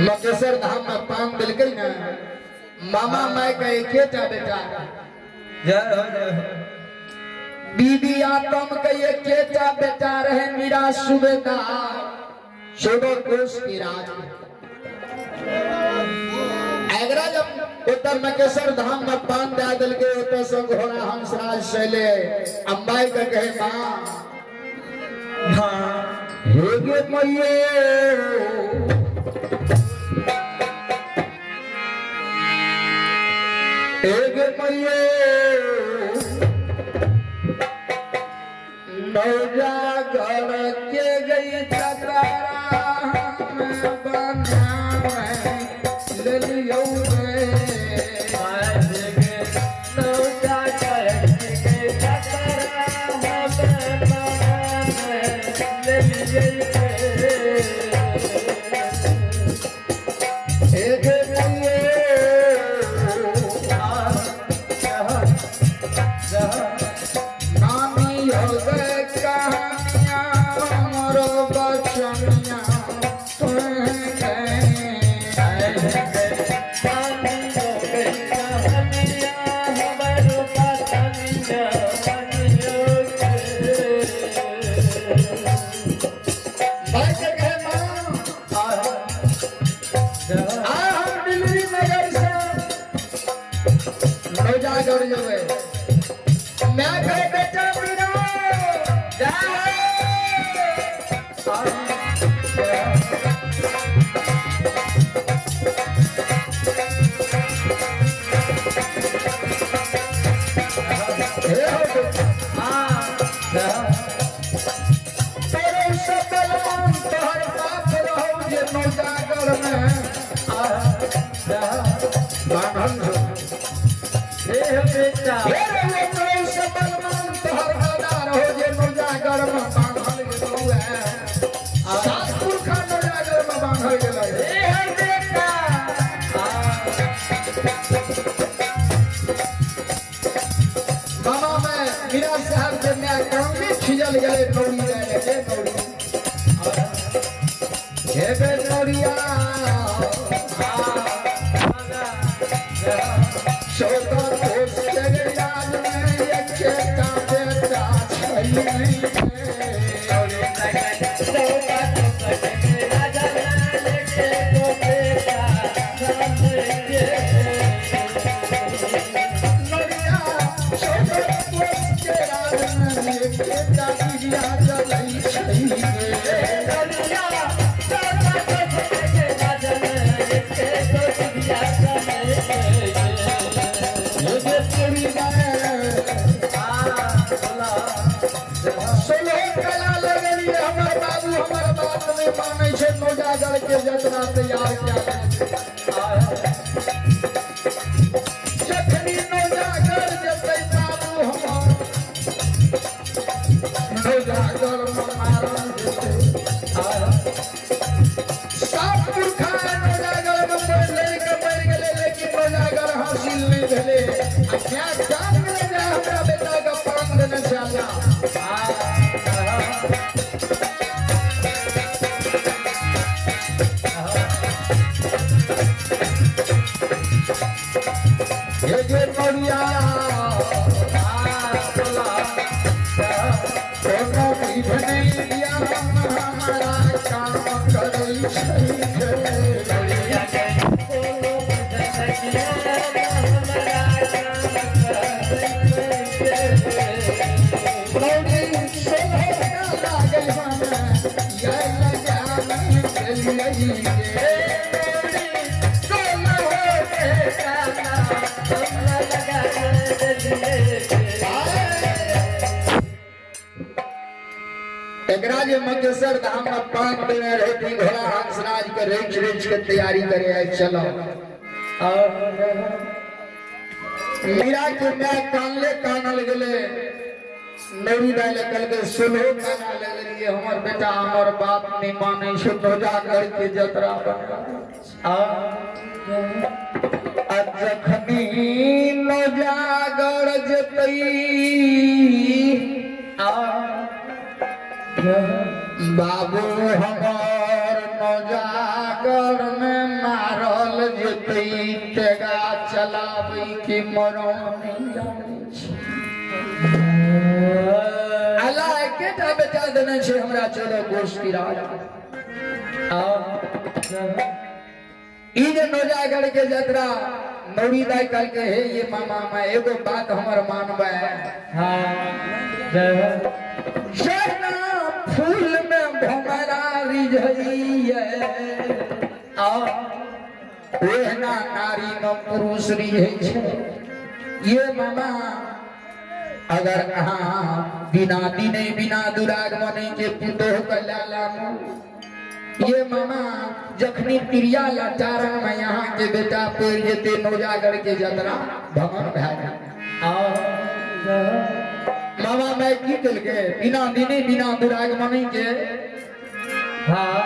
मकेसर धाम में पान दिल गई ना मामा मैं का एक बेटा बीबी आतम का एक बेटा रहे मेरा सूबेदार 14 कोस की राज अगरा जब उत्तर मकेसर धाम में पान दे दिल के तो सब घोड़ा हंसराज शैले अंबाई का कहे मां हेगे मैये हेगे मैये नौजागर के गई चतरा में बना ले लियो मैं कहे बेटा मेरा खिजल गए नौड़ी ले नौड़ी हे बे नौड़िया छोटा कोस के याद में एक का बेटा छई के जतना तैयार किया जखनी नौजागर जते बाबू हम नौजागर मारन जते सब पुरखा नौजागर में मर गेले लेकिन नौजागर हासिल नहीं भेले क्या जान में जा हमरा बेटा का पान देने चला मकेसर धाम में पान देने रहती घोड़ा हंसराज के रेंज रेंज के तैयारी करे है चलो मीरा के मैं कानल गले नौरी डाले कल के सुनो काना लगे हमर बेटा हमर बात नहीं माने से नौजा करके जतरा जखनी नौजागर जतई बाबू हमार नौजागर में तेगा चलाबै के मरो नहीं जाने छी अल्लाह एकेटा बेटा देने छै हमरा चलो गोष्ठी राजा ई जे नौजागढ़ के यात्रा नौरी दाई कल के हे ये मामा मैं एगो बात हमर मानबे हां जय फूल में भमरा रिझइए आ ओहना नारी में पुरुष रिझै छै ये मामा अगर अहाँ बिना दिने बिना दुरागमने के पुतोह के लाला ये मामा जखनी प्रिया लटारा में यहाँ के बेटा पड़ जेते नौजागढ़ के जतरा भवन भए मामा मैं की दिल के बिना दिने बिना दुरागमने के हाँ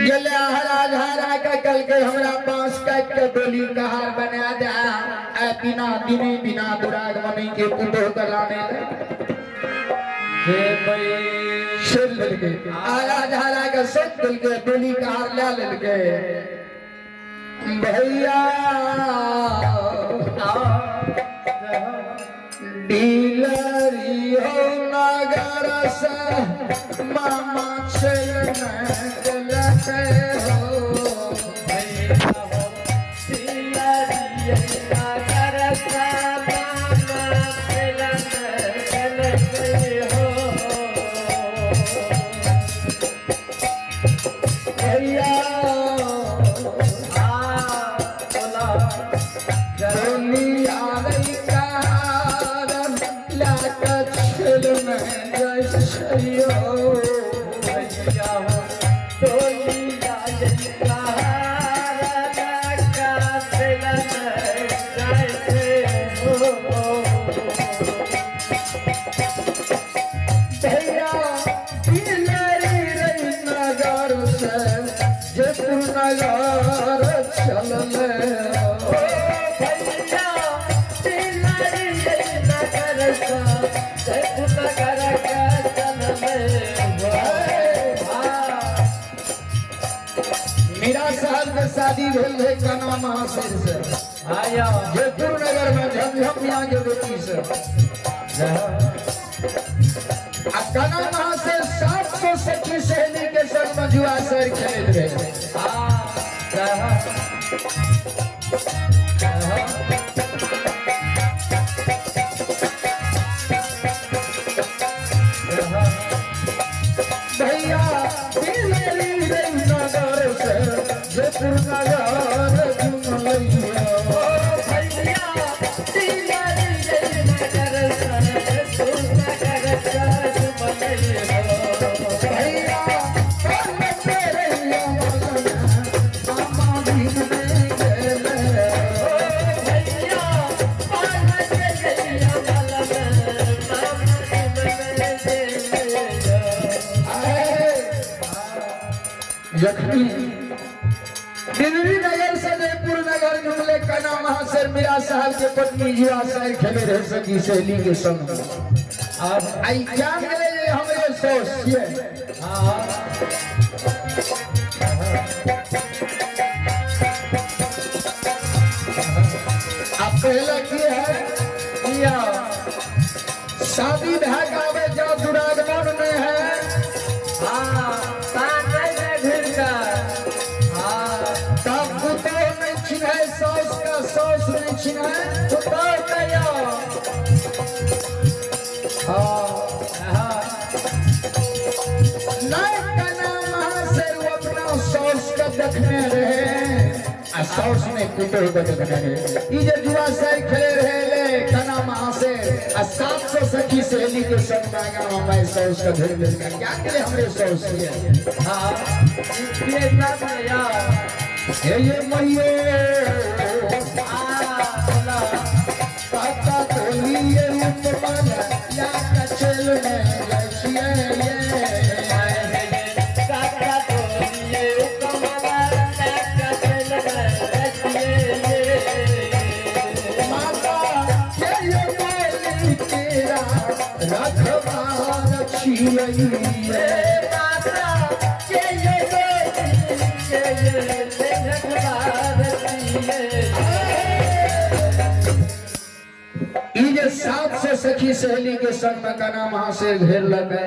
गेले हरा झारा का कल के हमरा बांस काट के डोली का हार बना दे आ बिना दिने बिना दुरागमने के पुतोह के लाने हे भाई शेर ललके आला झाला के सब ललके डोली का हार ले ललके भैया डीलरी हो नगर से मामा चलने चलते हो भैया हो डीलरी नगर से मामा चलने चलते हो भैया शादी भेल है कना महाशय से आया जयपुर नगर में झमझम मियां के बेटी से आ कना महाशय 700 सखी सहेली के संग में जुआ सर खेलत रहे भैया जखनी दिल्ली नगर से जयपुर नगर घूमले कना महाशय मीरा साहब के पत्नी जुआ साहब खेले रहे सखी सहेली के संग अब आई जान गए हमरे सोच ये हां अब पहला की है या शादी भए गावे जो दुरागमन में है हां सौस नहीं छिना तो कया सौस का देखने रहे आ सौस नहीं पुतोह को देखने रहे ई जे जुआ साई खेले रहे ले कना महाशय आ 700 सखी सहेली के संग में मैं सौस का घेर ले क्या करे हमरे सौस ये हां ये बात है यार ये मैये ये सात से सखी सहेली के संग में कना वहां से घेर लगे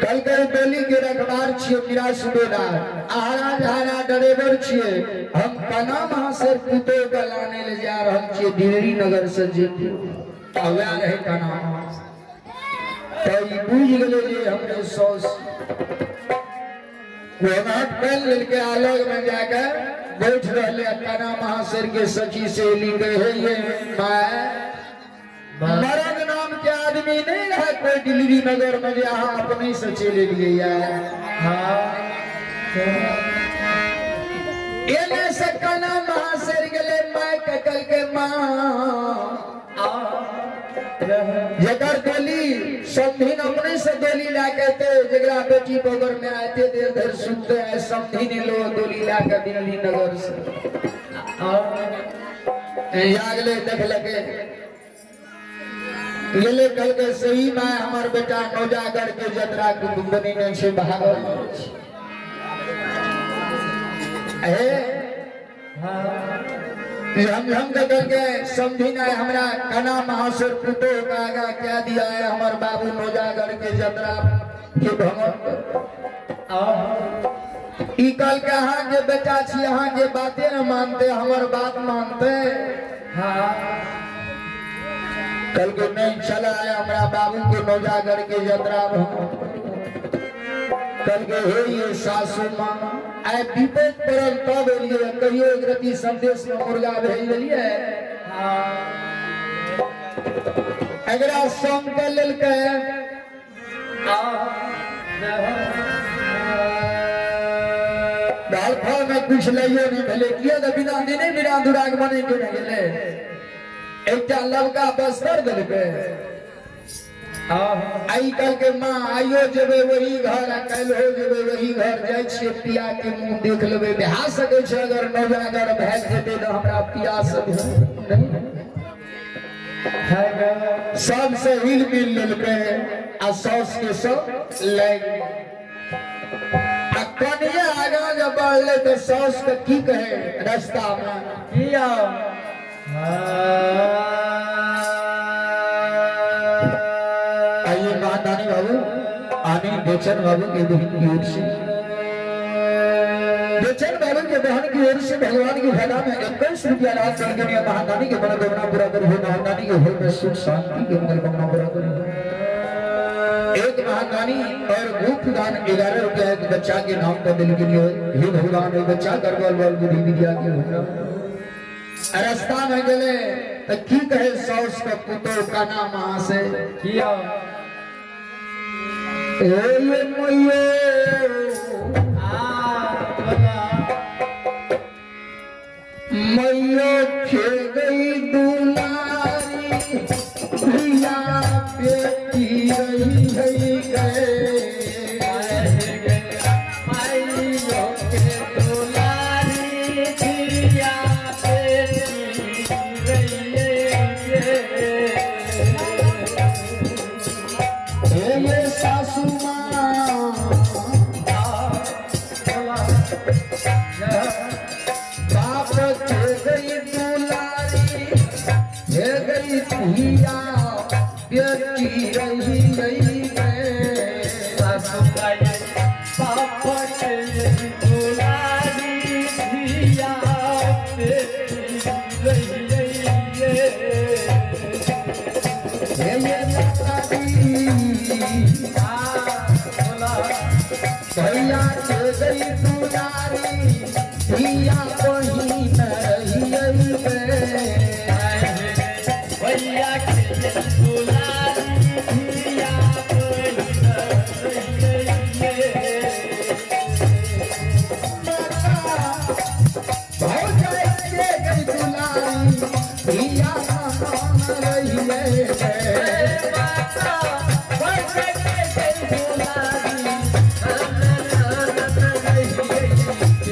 कल कल टोली के रखवार छिए मेरा सुबेदार आहारा जहारा ड्राइवर छिए हम कना वहां से पुतो के लाने ले जा रहल छिए दिल्ली नगर से जेती आवे रहे कना तो ई बुझ गेले जे हमरे सौस वहां पहल लेके अलग में जाके बैठ रहले कना महाशर के सखी सहेली कहे ये मरद नाम के आदमी नहीं रहा कोई दिल्ली नगर में यहाँ अपने से चले लिए यार एने से कना महाशर गेले माय के कल के मां जगर डोली समधीन अपने से डोली लाके थे जगरा बेटी बगर में आते देर देर सुनते हैं समधीन लो डोली लाके दिल्ली नगर से यागले देख लगे गेले कल के सही में हमार बेटा नौजागर के जतरा के दुबनी ने से भागल हम करके समझी ना हमरा कना महाशर पुतो का आगा क्या दिया है हमार बाबू नौजागर के जतरा के भगत ई कल के अहाँ के बेटा छी अहाँ के बातें न मानते हमार बात मानते कल के नहीं चला है हमरा बाबू के नौजागर के जतरा कल के हे ये सासू मां आय विपद परल तब एलिए कहियो एक रति संदेश में मुर्गा भेज देलिए अगरा सोम के लेल के दाल फल में कुछ लइयो नहीं भेले किया त बिना दिने बिना दुराग बने के न गेले एकटा लवका बस्तर देलके आई कल के मां आइयो जेबे वही घर आ कल हो जेबे वही घर जाय छे पिया के मुंह देख लेबे बिहा सके छे अगर नौजागर भेज देते तो हमरा पिया से नहीं सब से हिल मिल लेलके आ सौस के सब लग आ कनिया आगा जब बढ़ले तो सौस के की कहे रास्ता में किया आने बेचन बाबू के बहन की ओर से बेचन बाबू के बहन की ओर से भगवान की भला में 21 रुपया रात चल के महादानी के बड़ा गवना पूरा कर हो महादानी के घर में सुख शांति के मंगल कामना पूरा कर एक महादानी और गुप्त दान 11 रुपया एक बच्चा के नाम पर दिल के लिए हे भगवान एक बच्चा गर्भल वाल बुद्धि विद्या की हो रास्ता में गले तो की कहे सौस का पुतो का नाम वहां से किया मैया खे गई दुलारी भैया बेटी रही गए भैया गई दुलारी भैया कहीं न रही भैया दुलारी भैया गई दुलारी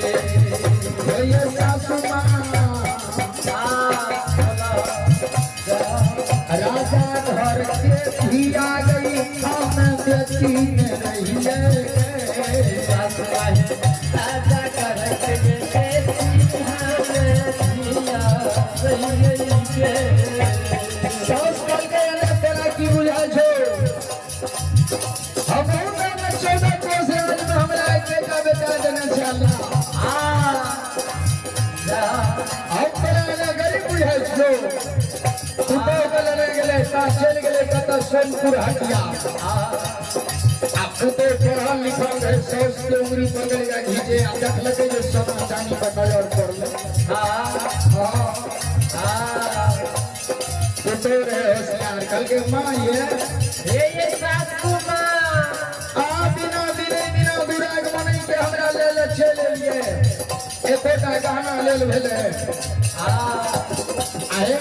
भैया सासू सोनपुर हटिया आप तो पढ़ल लिखल रहे 100 के उम्र पर गया घीचे देख लगे जो सोना चांदी पर नजर पड़ल तो रहे होशियार कल के माँ ये सासू माँ बिना दुराग मने के हमरा ले चले लिए एकोटा गहना लेल भेले आहे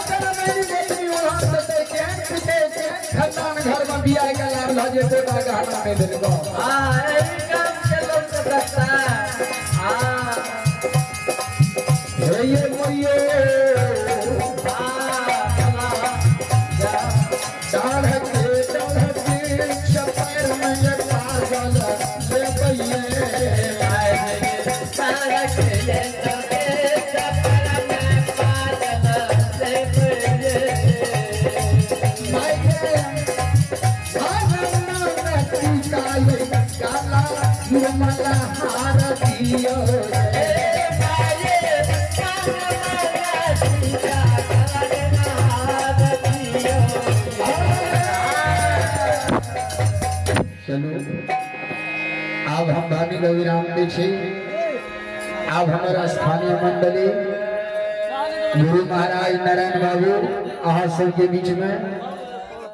करे मेरी बेटी वहां से के खतान घर में बियाह के लाभ ला जे एकोटा गहना में देल गो एही काम चलो के रखता हे ये मोये चलो अब हम भाभी को विराम दी छी अब हमारा स्थानीय मंडली गुरु महाराज नारायण बाबू अहाँ सबके बीच में